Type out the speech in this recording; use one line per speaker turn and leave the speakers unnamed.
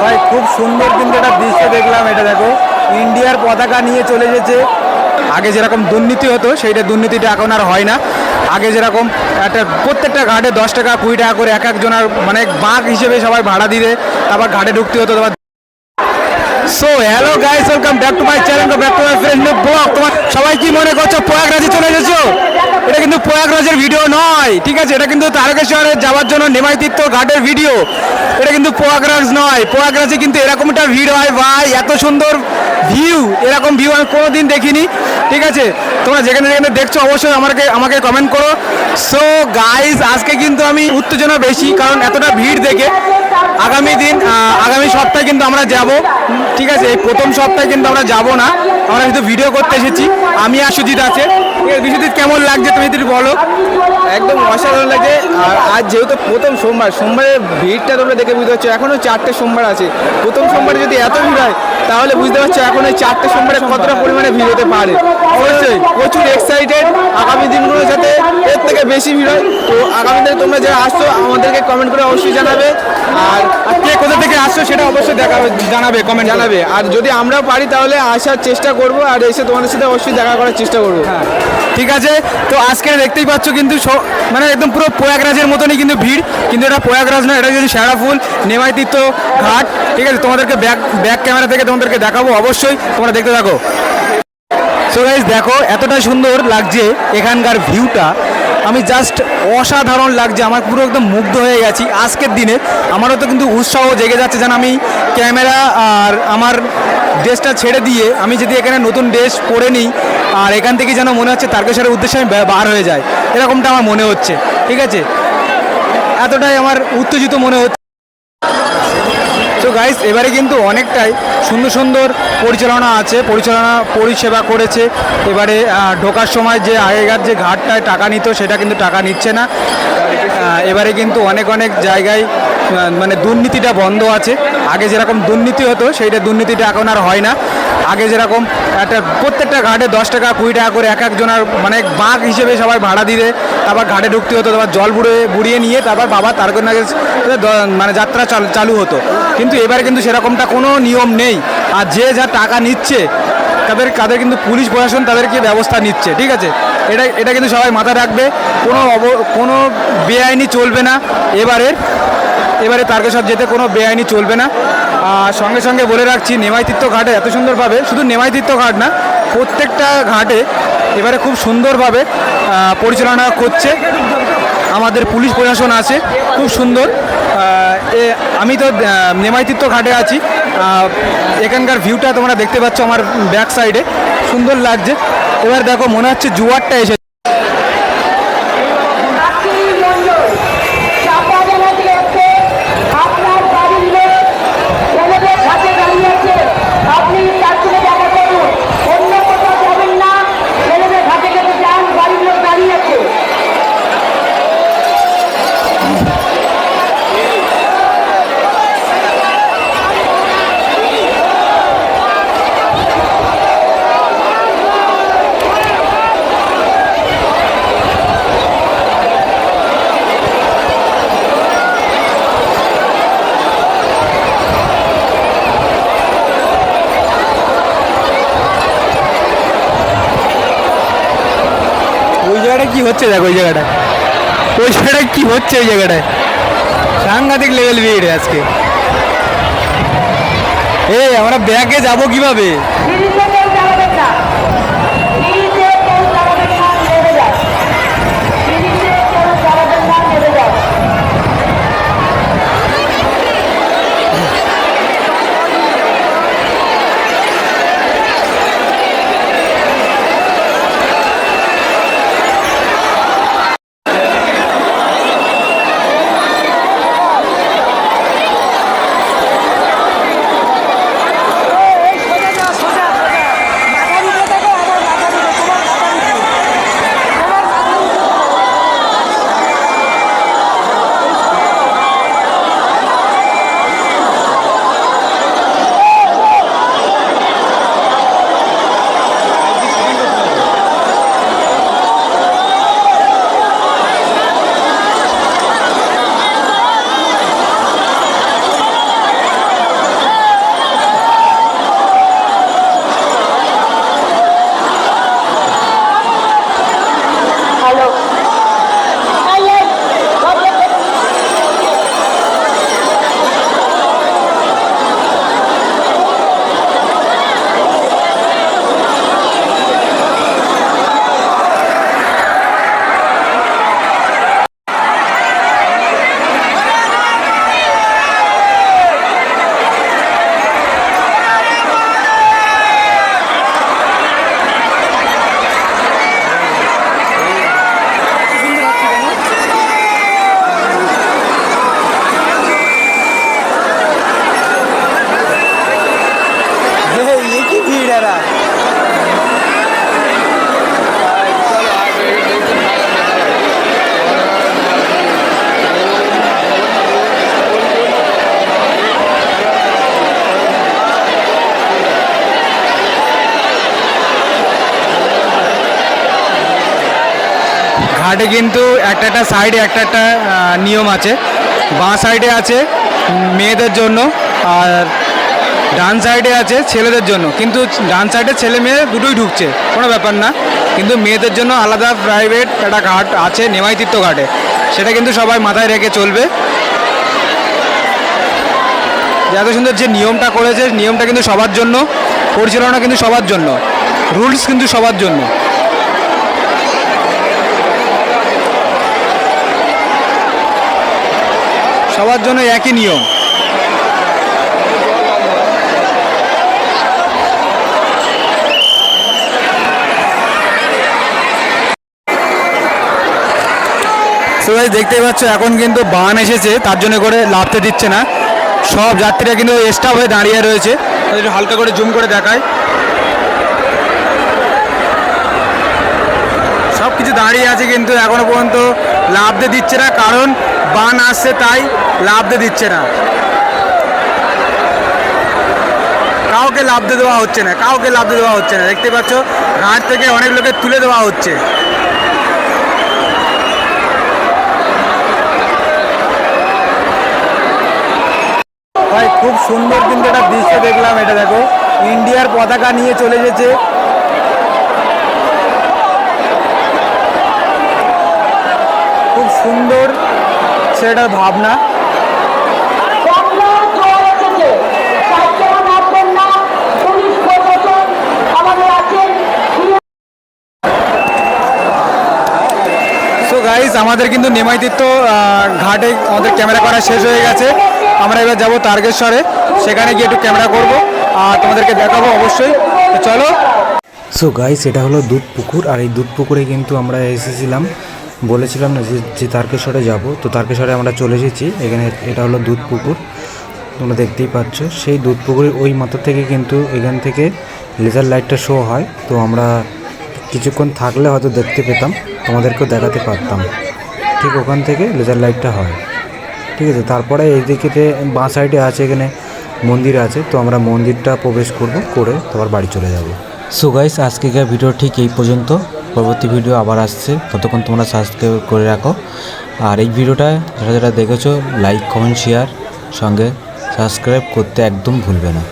ভাই খুব সুন্দর কিন্তু একটা দৃশ্য দেখলাম। এটা দেখো, ইন্ডিয়ার পতাকা নিয়ে চলে এসেছে। আগে যেরকম দুর্নীতি হতো সেইটা দুর্নীতিটা এখন আর হয় না। আগে যেরকম একটা প্রত্যেকটা ঘাটে 10 টাকা 20 টাকা করে এক একজনের মানে বাঁক হিসেবে সবাই ভাড়া দিতে, তারপর ঘাটে ঢুকতে হতো। তারপর so hello guys, welcome back to my channel, back to my friend blog. তোমার সবাই কি মনে করছো প্রয়াগরাজে চলে এসেছো? এটা কিন্তু প্রয়াগরাজের ভিডিও নয়, ঠিক আছে? এটা কিন্তু তারকেশ্বরে যাওয়ার জন্য নিমাই তীর্থ ঘাটের ভিডিও। এটা কিন্তু প্রয়াগরাজ নয়। প্রয়াগরাজে কিন্তু এরকম একটা ভিড় হয় ভাই, এত সুন্দর ভিউ, এরকম ভিউ আমি কোনোদিন দেখিনি, ঠিক আছে? তোমরা যেখানে যেখানে দেখছো অবশ্যই আমাকে কমেন্ট করো। সো গাইস, আজকে কিন্তু আমি উত্তেজনা বেশি, কারণ এতটা ভিড় দেখে আগামী সপ্তাহে কিন্তু আমরা যাব, ঠিক আছে? এই প্রথম সপ্তাহে কিন্তু আমরা যাব না, আমরা কিন্তু ভিডিও করতে এসেছি। আমি আর সুজিত আছে। বিশ্বজিৎ, কেমন লাগছে তুমি একটু বলো।
একদম অসাধারণ লাগে। আর আজ যেহেতু প্রথম সোমবারের ভিড়টা তোমরা দেখে বুঝতে পারছো, এখনও 4টে সোমবার আছে। প্রথম সোমবারে যদি এত ভিড় হয় তাহলে বুঝতে পারছো এখন এই 4টে সোমবারে কতটা পরিমাণে ভিড় হতে পারে। অবশ্যই প্রচুর এক্সাইটেড, আগামী দিনগুলো যাতে এর থেকে বেশি ভিড় হয়। তো আগামী দিনে তোমরা যারা আসছো আমাদেরকে কমেন্ট করে অবশ্যই জানাবে। আর
কে কোথা থেকে আসছো সেটা অবশ্যই জানাবে, কমেন্ট
জানাবে। আর যদি আমরাও পারি তাহলে আসার চেষ্টা করব, আর এসে তোমাদের সাথে অবশ্যই দেখা করার চেষ্টা করবো।
হ্যাঁ, ঠিক আছে। তো আজকে দেখতেই পাচ্ছ কিন্তু মানে একদম পুরো প্রয়াগরাজের মতনই কিন্তু ভিড়, কিন্তু এটা প্রয়াগরাজ না, এটা কিন্তু শেরাফুল নিমাই তীর্থ ঘাট, ঠিক আছে? তোমাদেরকে ব্যাক ক্যামেরা থেকে তোমাদেরকে দেখাবো, অবশ্যই তোমরা দেখতে থাকো। সো গাইস, দেখো এতটা সুন্দর লাগছে এখানকার ভিউটা, আমি জাস্ট অসাধারণ লাগছে। আমার পুরো একদম মুগ্ধ হয়ে গেছি আজকের দিনে। আমারও তো কিন্তু উৎসাহ জেগে যাচ্ছে, যেন আমি ক্যামেরা আর আমার ড্রেসটা ছেড়ে দিয়ে আমি যদি এখানে নতুন ড্রেস পরে নিই, আর এখান থেকে যেন মনে হচ্ছে তারকেশ্বরের উদ্দেশ্যে আমি বার হয়ে যাই, এরকমটা আমার মনে হচ্ছে, ঠিক আছে? এতটাই আমার উত্তেজিত মনে হচ্ছে। তো গাইস, এবারে কিন্তু অনেকটাই সুন্দর সুন্দর পরিষেবা করেছে। এবারে ঢোকার সময় যে আগেকার যে ঘাটটায় টাকা নিত সেটা কিন্তু টাকা নিচ্ছে না। এবারে কিন্তু অনেক জায়গায় মানে দুর্নীতিটা বন্ধ আছে। আগে যেরকম দুর্নীতি হতো সেইটা দুর্নীতিটা এখন আর হয় না। আগে যেরকম প্রত্যেকটা ঘাটে 10 টাকা 20 টাকা করে এক একজনের মানে বাঁক হিসেবে সবাই ভাড়া দিতে, তারপর ঘাটে ঢুকতে হতো, তারপর জল বুড়িয়ে নিয়ে তারপর বাবা তারকেশ্বর মানে যাত্রা চালু হতো। কিন্তু এবারে কিন্তু সেরকমটা কোনো নিয়ম নেই। আর যে যা টাকা নিচ্ছে তাদের কিন্তু পুলিশ প্রশাসন তাদেরকে ব্যবস্থা নিচ্ছে, ঠিক আছে? এটা কিন্তু সবাই মাথায় রাখবে। কোনো বেআইনি চলবে না। এবারে তারকেশ্বর যেতে কোনো বেআইনি চলবে না। আর সঙ্গে সঙ্গে বলে রাখছি, নিমাই তীর্থ ঘাটে এত সুন্দরভাবে, শুধু নিমাই তীর্থ ঘাট না, প্রত্যেকটা ঘাটে এবারে খুব সুন্দরভাবে পরিচালনা করছে। আমাদের পুলিশ প্রশাসন আছে খুব সুন্দর। আমি তো নিমাই তীর্থ ঘাটে আছি। এখানকার ভিউটা তোমরা দেখতে পাচ্ছ আমার ব্যাক সাইডে, সুন্দর লাগছে। এবার দেখো, মনে হচ্ছে জোয়ারটা এসে কি হচ্ছে, দেখো ওই জায়গাটায় কি হচ্ছে, ওই জায়গাটায় সাংঘাতিক লেভেল ভিড় আজকে। আমরা ব্যাগে যাবো কিভাবে? ঘাটে কিন্তু একটা একটা সাইডে একটা একটা নিয়ম আছে। বাঁ সাইডে আছে মেয়েদের জন্য, আর ডান সাইডে আছে ছেলেদের জন্য। কিন্তু ডান সাইডে ছেলে মেয়ে দুটোই ঢুকছে, কোনো ব্যাপার না। কিন্তু মেয়েদের জন্য আলাদা প্রাইভেট একটা ঘাট আছে নেমাইতীর্থ ঘাটে, সেটা কিন্তু সবাই মাথায় রেখে চলবে। যে এত সুন্দর যে নিয়মটা করেছে, নিয়মটা কিন্তু সবার জন্য, পরিচালনা কিন্তু সবার জন্য, রুলস কিন্তু সবার জন্য। সবার জন্য একই নিয়ম। সবাই দেখতেই পাচ্ছ এখন কিন্তু বান এসেছে, তার জন্য করে লাফতে দিচ্ছে না। সব যাত্রীরা কিন্তু স্টাফ হয়ে দাঁড়িয়ে রয়েছে। একটু হালকা করে জুম করে দেখায়, সব কিছু দাঁড়িয়ে আছে কিন্তু এখনো পর্যন্ত লাফতে দিচ্ছে না, কারণ বান আসছে তাই লাফতে দিচ্ছে না। কাউকে লাফতে দেওয়া হচ্ছে না, কাউকে লাফতে দেওয়া হচ্ছে না। দেখতে পাচ্ছ ঘাট থেকে অনেক লোকে তুলে দেওয়া হচ্ছে। ভাই খুব সুন্দর কিন্তু একটা দৃশ্য দেখলাম। এটা দেখো, ইন্ডিয়ার পতাকা নিয়ে চলে গেছে। খুব সুন্দর সেটার ভাবনা। সো গাইস, আমাদের কিন্তু নেমাইতীর্থ ঘাটে আমাদের ক্যামেরা করা শেষ হয়ে গেছে। আমরা এবার যাব তারকেশ্বরে, সেখানে গিয়ে একটু ক্যামেরা করব আর তোমাদেরকে দেখাবো অবশ্যই। তো চলো। সো গাইস, এটা হলো দুধ পুকুর, আর এই দুধ পুকুরে কিন্তু আমরা এসেছিলাম, বলেছিলাম না যে তারকেশ্বরে যাব। তো তারকেশ্বরে আমরা চলে এসেছি। এখানে এটা হলো দুধ পুকুর, তোমরা দেখতেই পাচ্ছ। সেই দুধ পুকুরের ওই মাথা থেকে কিন্তু এখান থেকে লেজার লাইটটা শো হয়। তো আমরা কিছুক্ষণ থাকলে হয়তো দেখতে পেতাম, তোমাদেরকেও দেখাতে পারতাম। ঠিক ওখান থেকে লেজার লাইটটা হয়, ঠিক আছে। তারপরে এই দিকে বাঁ সাইডে আছে, এখানে মন্দির আছে। তো আমরা মন্দিরটা প্রবেশ করব, করে তারপর বাড়ি চলে যাব। সো গাইস, আজকেকার ভিডিও ঠিক এই পর্যন্ত। পরবর্তী ভিডিও আবার আসছে, ততক্ষণ তোমরা সাবস্ক্রাইব করে রাখো। আর এই ভিডিওটা যারা যারা দেখেছো, লাইক কমেন্ট শেয়ার সঙ্গে সাবস্ক্রাইব করতে একদম ভুলবে না।